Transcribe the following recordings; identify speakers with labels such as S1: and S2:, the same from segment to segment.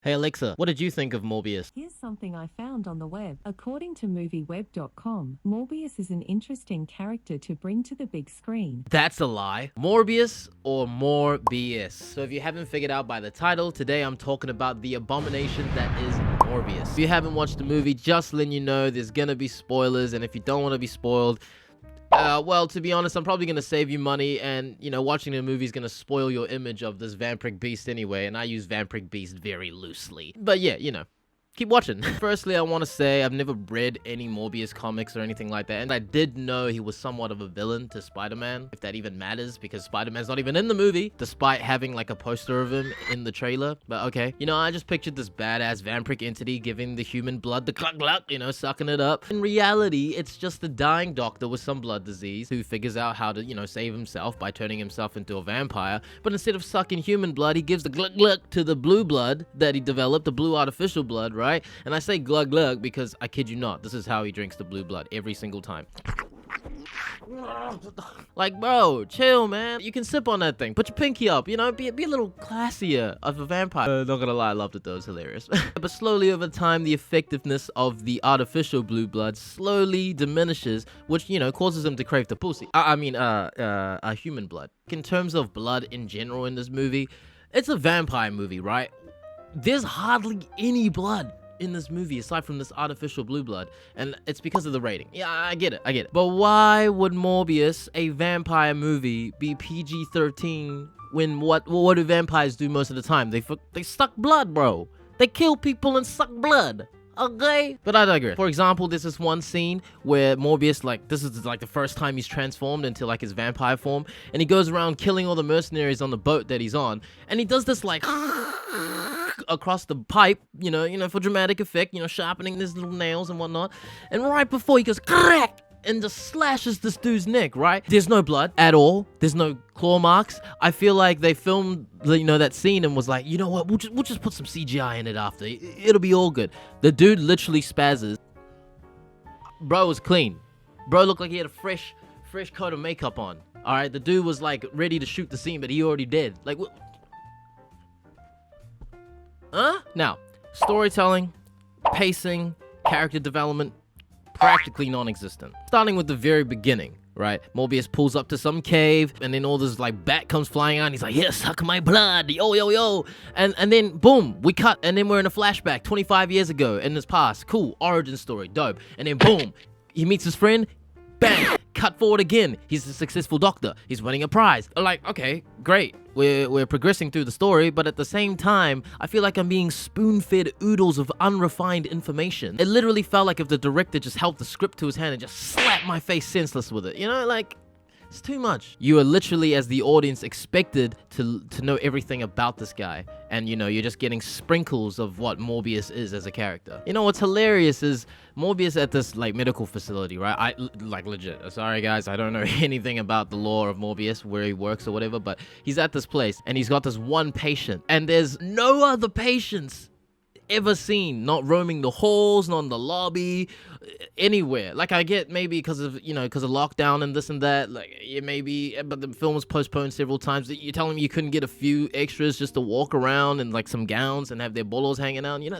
S1: Hey Alexa, what did you think of Morbius?
S2: Here's something I found on the web. According to movieweb.com, Morbius is an interesting character to bring to the big screen.
S1: That's a lie. Morbius or more BS. So if you haven't figured out by the title, today I'm talking about the abomination that is Morbius. If you haven't watched the movie, just letting you know there's gonna be spoilers, and if you don't want to be spoiled, well, to be honest, I'm probably gonna save you money, and watching the movie is gonna spoil your image of this vampiric beast anyway, and I use vampiric beast very loosely. But yeah, keep watching. Firstly, I want to say I've never read any Morbius comics or anything like that, and I did know he was somewhat of a villain to Spider-Man, if that even matters, because Spider-Man's not even in the movie, despite having like a poster of him in the trailer. But okay, I just pictured this badass vampiric entity giving the human blood the cluck cluck, sucking it up. In reality, it's just a dying doctor with some blood disease who figures out how to, save himself by turning himself into a vampire. But instead of sucking human blood, he gives the gluck gluck to the blue blood that he developed, the blue artificial blood, right? And I say glug glug because I kid you not, this is how he drinks the blue blood every single time. Like, bro, chill, man. You can sip on that thing. Put your pinky up, be a little classier of a vampire. Not gonna lie, I loved it though, it was hilarious. But slowly over time, the effectiveness of the artificial blue blood slowly diminishes, which, causes him to crave the pussy. Human blood. In terms of blood in general in this movie, it's a vampire movie, right? There's hardly any blood in this movie aside from this artificial blue blood, and it's because of the rating. Yeah, I get it. But why would Morbius, a vampire movie, be PG-13 when what do vampires do most of the time? They suck blood, bro. They kill people and suck blood. Okay, but I digress. For example, there's this one scene where Morbius, this is the first time he's transformed into his vampire form, and he goes around killing all the mercenaries on the boat that he's on, and he does this across the pipe, for dramatic effect, sharpening his little nails and whatnot, and right before he goes crack and just slashes this dude's neck, right? There's no blood at all. There's no claw marks. I feel like they filmed, that scene and was like, you know what? We'll just put some CGI in it after. It'll be all good. The dude literally spazzes. Bro was clean. Bro looked like he had a fresh coat of makeup on. All right, the dude was ready to shoot the scene, but he already did. What? Huh? Now, storytelling, pacing, character development, practically non-existent. Starting with the very beginning, right? Morbius pulls up to some cave, and then all this bat comes flying out, and he's like, yeah, suck my blood, yo. And then, boom, we cut, and then we're in a flashback 25 years ago in his past. Cool, origin story, dope. And then, boom, he meets his friend, bang, cut forward again. He's a successful doctor. He's winning a prize. Okay, great. We're progressing through the story, but at the same time, I feel like I'm being spoon-fed oodles of unrefined information. It literally felt like if the director just held the script to his hand and just slapped my face senseless with it. It's too much. You are literally, as the audience, expected to know everything about this guy. And, you're just getting sprinkles of what Morbius is as a character. What's hilarious is Morbius at this, medical facility, right? Legit. Sorry, guys. I don't know anything about the lore of Morbius, where he works or whatever. But he's at this place, and he's got this one patient. And there's no other patients ever seen, not roaming the halls, not in the lobby, anywhere. I get maybe because of lockdown and this and that, maybe, but the film was postponed several times. You're telling me you couldn't get a few extras just to walk around in some gowns and have their bolos hanging out? You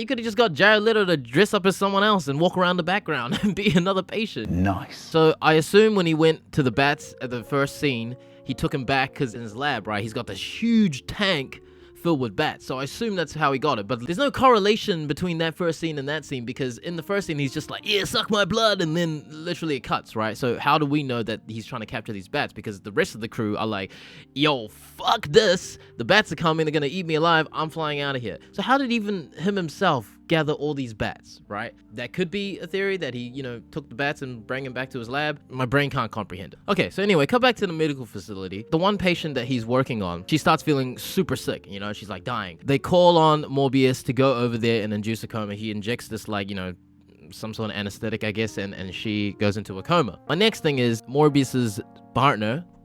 S1: could have just got Jared Leto to dress up as someone else and walk around the background and be another patient.
S3: Nice.
S1: So I assume when he went to the bats at the first scene, he took him back because in his lab, right, he's got this huge tank filled with bats. So I assume that's how he got it. But there's no correlation between that first scene and that scene, because in the first scene, he's just like, yeah, suck my blood. And then literally it cuts, right? So how do we know that he's trying to capture these bats? Because the rest of the crew are like, yo, fuck this. The bats are coming. They're going to eat me alive. I'm flying out of here. So how did even him himself gather all these bats, right? That could be a theory that he, took the bats and bring them back to his lab. My brain can't comprehend it. Okay, so anyway, come back to the medical facility. The one patient that he's working on, she starts feeling super sick, she's dying. They call on Morbius to go over there and induce a coma. He injects this some sort of anesthetic, I guess, and she goes into a coma. My next thing is Morbius's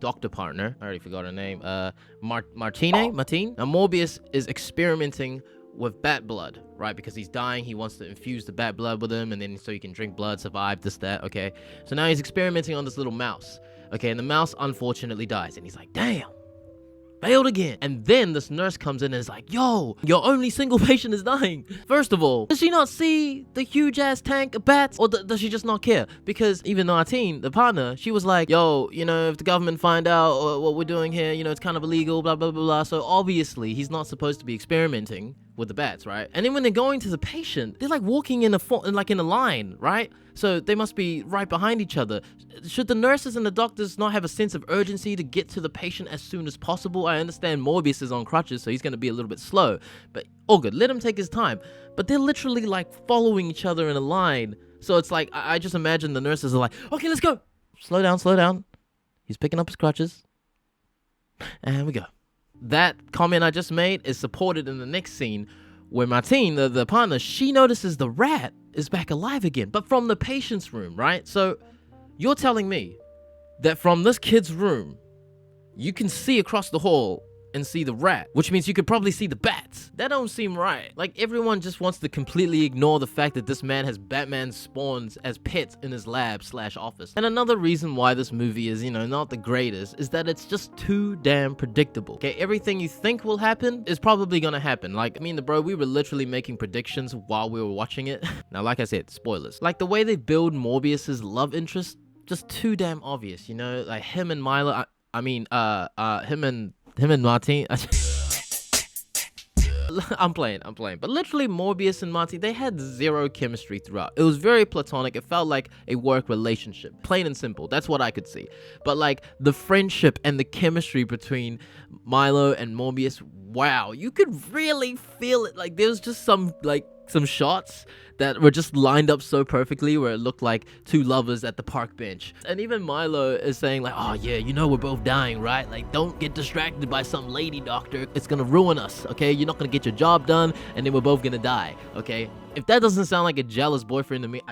S1: doctor partner, I already forgot her name, Martine? Now Morbius is experimenting with bat blood, right? Because he's dying, he wants to infuse the bat blood with him, and then so he can drink blood, survive, this, that, okay? So now he's experimenting on this little mouse, okay? And the mouse unfortunately dies, and he's like, damn, Failed again. And then this nurse comes in and is like, yo, your only single patient is dying. First of all, does she not see the huge ass tank of bats? Or does she just not care? Because even Martine, the partner, she was like, yo, you know, if the government find out what we're doing here, you know, it's kind of illegal, blah, blah, blah, blah. So obviously he's not supposed to be experimenting with the bats, right? And then when they're going to the patient, they're like walking in a line, right? So they must be right behind each other. Should the nurses and the doctors not have a sense of urgency to get to the patient as soon as possible? I understand Morbius is on crutches, so he's going to be a little bit slow, but all good. Let him take his time. But they're literally like following each other in a line. So it's like, I just imagine the nurses are like, okay, let's go. Slow down, slow down. He's picking up his crutches. And we go. That comment I just made is supported in the next scene where Martine, the partner, she notices the rat is back alive again, but from the patient's room, right? So you're telling me that from this kid's room, you can see across the hall and see the rat, which means you could probably see the bats. That don't seem right. Like, everyone just wants to completely ignore the fact that this man has Batman spawns as pets in his lab/office. And another reason why this movie is, you know, not the greatest is that it's just too damn predictable. Okay, everything you think will happen is probably gonna happen. Like, I mean, bro, we were literally making predictions while we were watching it. Now, like I said, spoilers. Like, the way they build Morbius's love interest, just too damn obvious, you know? Like, him and Milo, him and Martine. I'm playing. But literally Morbius and Martine, they had zero chemistry throughout. It was very platonic. It felt like a work relationship. Plain and simple. That's what I could see. But like the friendship and the chemistry between Milo and Morbius, wow, you could really feel it. Like there was just some shots that were just lined up so perfectly where it looked like two lovers at the park bench. And even Milo is saying like, oh yeah, you know we're both dying, right? Like, don't get distracted by some lady doctor. It's gonna ruin us, okay? You're not gonna get your job done, and then we're both gonna die, okay? If that doesn't sound like a jealous boyfriend to me,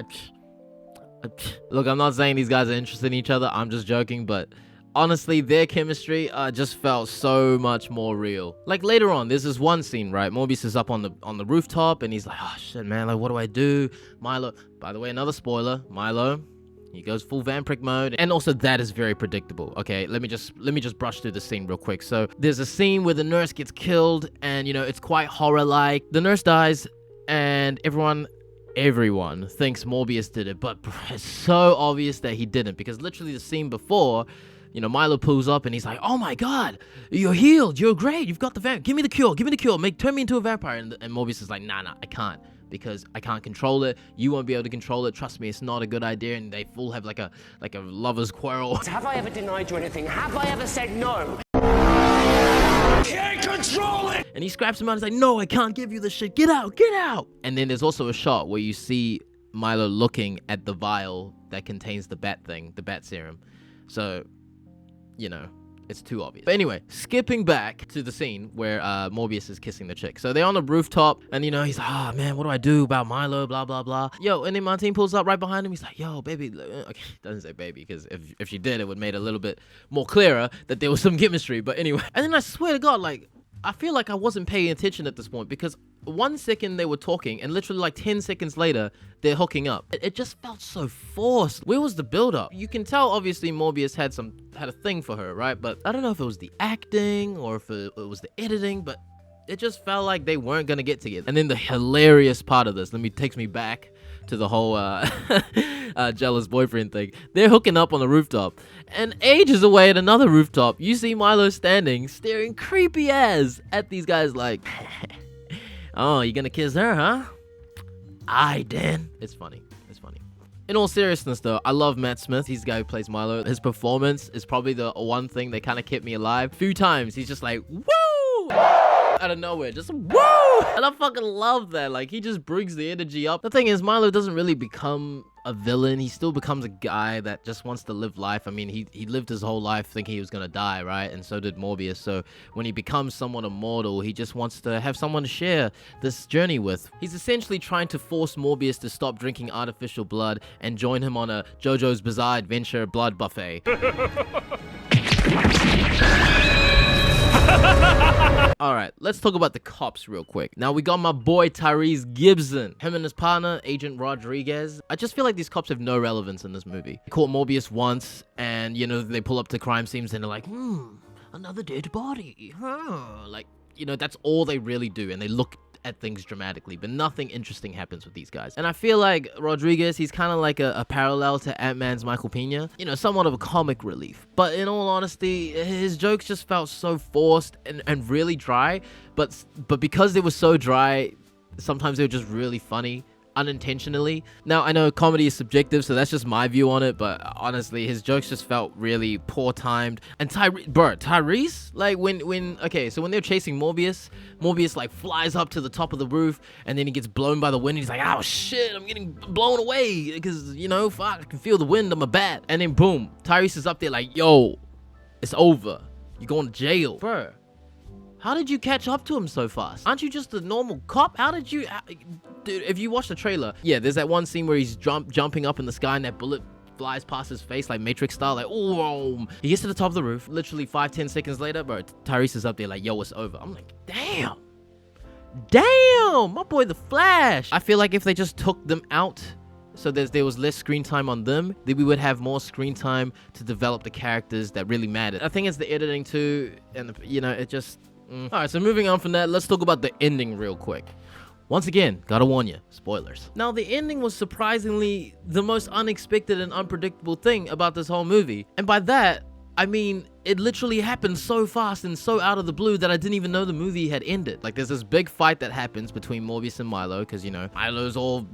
S1: look, I'm not saying these guys are interested in each other. I'm just joking, but honestly, their chemistry just felt so much more real. Like later on, there's this one scene, right? Morbius is up on the rooftop and he's like, oh shit, man, like what do I do? Milo, by the way, another spoiler, Milo, he goes full vampiric mode. And also that is very predictable. Okay, let me just brush through the scene real quick. So there's a scene where the nurse gets killed and, you know, it's quite horror-like. The nurse dies and everyone thinks Morbius did it, but it's so obvious that he didn't, because literally the scene before, you know, Milo pulls up and he's like, oh my god, you're healed, you're great, you've got the vamp, give me the cure, turn me into a vampire. And Morbius is like, nah, I can't, because I can't control it, you won't be able to control it, trust me, it's not a good idea. And they full have like a lover's quarrel.
S3: Have I ever denied you anything? Have I ever said no? Can't control it!
S1: And he scraps him out and he's like, no, I can't give you this shit, get out. And then there's also a shot where you see Milo looking at the vial that contains the bat serum. So, you know, it's too obvious. But anyway, skipping back to the scene where Morbius is kissing the chick. So they're on the rooftop and, you know, he's like, oh man, what do I do about Milo, blah, blah, blah. Yo, and then Martine pulls up right behind him. He's like, yo, baby. Okay, doesn't say baby, because if she did, it would make it a little bit more clearer that there was some chemistry. But anyway, and then I swear to God, like, I feel like I wasn't paying attention at this point, because 1 second they were talking and literally like 10 seconds later they're hooking up. It just felt so forced. Where was the build-up? You can tell obviously Morbius had a thing for her, right? But I don't know if it was the acting or if it was the editing, but it just felt like they weren't gonna get together. And then the hilarious part of this, takes me back to the whole jealous boyfriend thing. They're hooking up on the rooftop, and ages away at another rooftop, you see Milo standing, staring creepy ass at these guys like, oh, you gonna kiss her, huh? Aye, Dan. It's funny. In all seriousness though, I love Matt Smith. He's the guy who plays Milo. His performance is probably the one thing that kind of kept me alive. A few times, he's just like, woo! Out of nowhere, just woo! And I fucking love that. Like, he just brings the energy up. The thing is, Milo doesn't really become a villain. He still becomes a guy that just wants to live life. I mean, he lived his whole life thinking he was gonna die, right? And so did Morbius. So when he becomes somewhat immortal, he just wants to have someone to share this journey with. He's essentially trying to force Morbius to stop drinking artificial blood and join him on a JoJo's Bizarre Adventure blood buffet. Alright, let's talk about the cops real quick. Now, we got my boy Tyrese Gibson. Him and his partner, Agent Rodriguez. I just feel like these cops have no relevance in this movie. They caught Morbius once, and, you know, they pull up to crime scenes and they're like, another dead body. Like, that's all they really do. And they look at things dramatically, but nothing interesting happens with these guys. And I feel like Rodriguez, he's kind of like a parallel to Ant-Man's Michael Pena, somewhat of a comic relief. But in all honesty, his jokes just felt so forced and really dry, but because they were so dry, sometimes they were just really funny unintentionally. Now, I know comedy is subjective, so that's just my view on it, but honestly, his jokes just felt really poor timed. And Tyrese, like when they're chasing Morbius like flies up to the top of the roof, and then he gets blown by the wind, and he's like, oh shit, I'm getting blown away, because fuck, I can feel the wind on my bat. And then boom, Tyrese is up there like, yo, it's over, you're going to jail. Bro, how did you catch up to him so fast? Aren't you just a normal cop? Dude, if you watch the trailer, yeah, there's that one scene where he's jumping up in the sky and that bullet flies past his face like Matrix style, like, oh, he gets to the top of the roof. Literally 5-10 seconds later, bro, Tyrese is up there like, yo, it's over. I'm like, damn, my boy the Flash. I feel like if they just took them out, so there was less screen time on them, then we would have more screen time to develop the characters that really mattered. I think it's the editing too, and it just... Alright, so moving on from that, let's talk about the ending real quick. Once again, gotta warn you, spoilers. Now, the ending was surprisingly the most unexpected and unpredictable thing about this whole movie. And by that, I mean, it literally happened so fast and so out of the blue that I didn't even know the movie had ended. Like, there's this big fight that happens between Morbius and Milo, because, Milo's all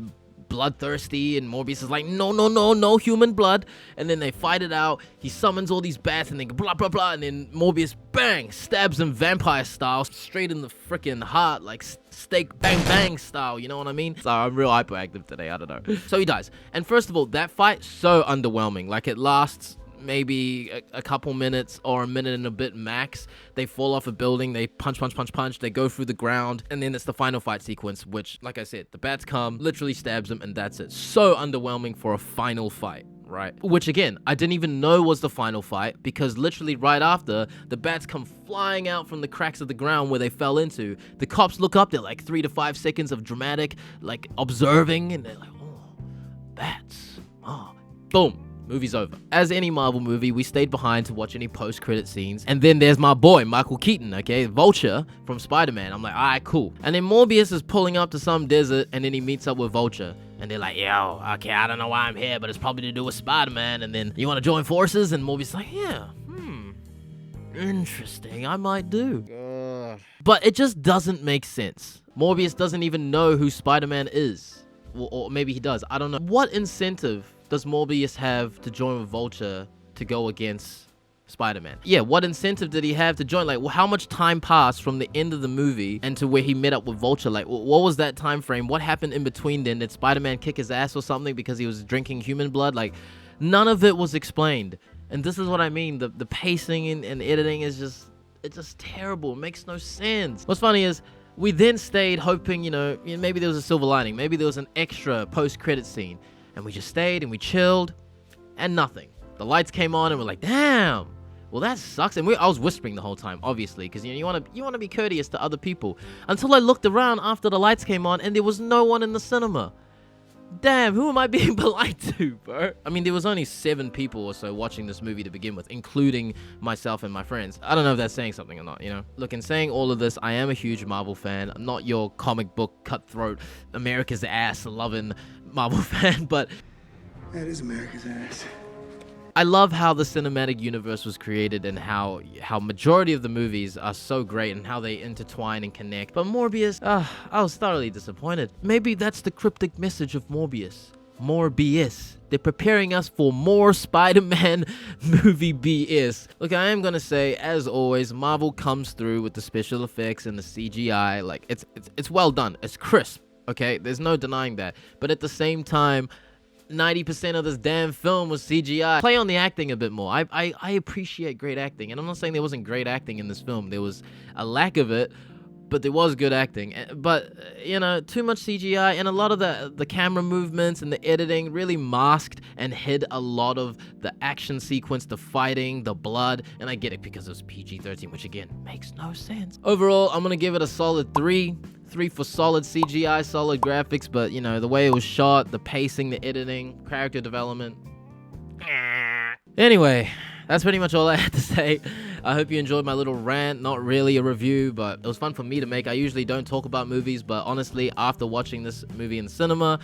S1: bloodthirsty, and Morbius is like, no human blood. And then they fight it out. He summons all these bats, and they go blah blah blah, and then Morbius bang stabs him vampire style straight in the freaking heart, like steak bang bang style, you know what I mean? Sorry, I'm real hyperactive today, I don't know. So he dies. And first of all, that fight, so underwhelming. Like, it lasts maybe a couple minutes or a minute and a bit max. They fall off a building, they punch, they go through the ground, and then it's the final fight sequence, which, like I said, the bats come, literally stabs them, and that's it. So underwhelming for a final fight, right? Which, again, I didn't even know was the final fight, because literally right after, the bats come flying out from the cracks of the ground where they fell into. The cops look up, they're like 3 to 5 seconds of dramatic, like, observing, and they're like, oh, bats, oh, boom. Movie's over. As any Marvel movie, we stayed behind to watch any post-credit scenes. And then there's my boy, Michael Keaton, okay? Vulture from Spider-Man. I'm like, alright, cool. And then Morbius is pulling up to some desert, and then he meets up with Vulture. And they're like, yo, okay, I don't know why I'm here, but it's probably to do with Spider-Man. And then, you want to join forces? And Morbius is like, yeah, interesting, I might do. But it just doesn't make sense. Morbius doesn't even know who Spider-Man is. Or maybe he does, I don't know. What incentive does Morbius have to join with Vulture to go against Spider-Man? Yeah, what incentive did he have to join? Like, well, how much time passed from the end of the movie and to where he met up with Vulture? Like, what was that time frame? What happened in between then? Did Spider-Man kick his ass or something because he was drinking human blood? Like, none of it was explained. And this is what I mean. The pacing and editing is it's just terrible. It makes no sense. What's funny is, we then stayed hoping, maybe there was a silver lining. Maybe there was an extra post-credit scene. And we just stayed and we chilled, and nothing. The lights came on and we're like, damn, well, that sucks. And I was whispering the whole time, obviously, because you want to be courteous to other people. Until I looked around after the lights came on and there was no one in the cinema. Damn, who am I being polite to, bro? I mean, there was only 7 people or so watching this movie to begin with, including myself and my friends. I don't know if that's saying something or not, Look, in saying all of this, I am a huge Marvel fan. I'm not your comic book cutthroat, America's ass loving Marvel fan, but
S4: that is America's ass.
S1: I love how the cinematic universe was created and how majority of the movies are so great and how they intertwine and connect. But Morbius, I was thoroughly disappointed. Maybe that's the cryptic message of Morbius. More BS. They're preparing us for more Spider-Man movie BS. Look, I am gonna say, as always, Marvel comes through with the special effects and the CGI. Like, it's well done. It's crisp. Okay, there's no denying that. But at the same time, 90% of this damn film was CGI. Play on the acting a bit more. I appreciate great acting, and I'm not saying there wasn't great acting in this film. There was a lack of it, but there was good acting. But, too much CGI, and a lot of the camera movements and the editing really masked and hid a lot of the action sequence, the fighting, the blood, and I get it because it was PG-13, which again, makes no sense. Overall, I'm gonna give it a solid 3. 3 for solid CGI, solid graphics, but, the way it was shot, the pacing, the editing, character development. Anyway, that's pretty much all I had to say. I hope you enjoyed my little rant. Not really a review, but it was fun for me to make. I usually don't talk about movies, but honestly, after watching this movie in the cinema,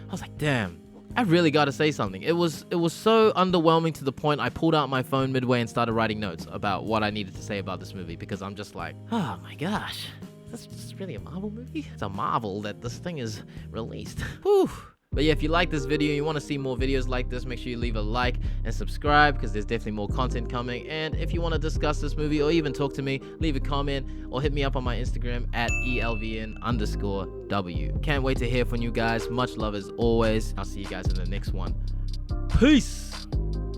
S1: I was like, damn, I really got to say something. It was so underwhelming to the point I pulled out my phone midway and started writing notes about what I needed to say about this movie, because I'm just like, oh my gosh, this is really a Marvel movie? It's a marvel that this thing is released. Whew. But yeah, if you like this video and you want to see more videos like this, make sure you leave a like and subscribe, because there's definitely more content coming. And if you want to discuss this movie or even talk to me, leave a comment or hit me up on my Instagram at ELVN_W. Can't wait to hear from you guys. Much love as always. I'll see you guys in the next one. Peace!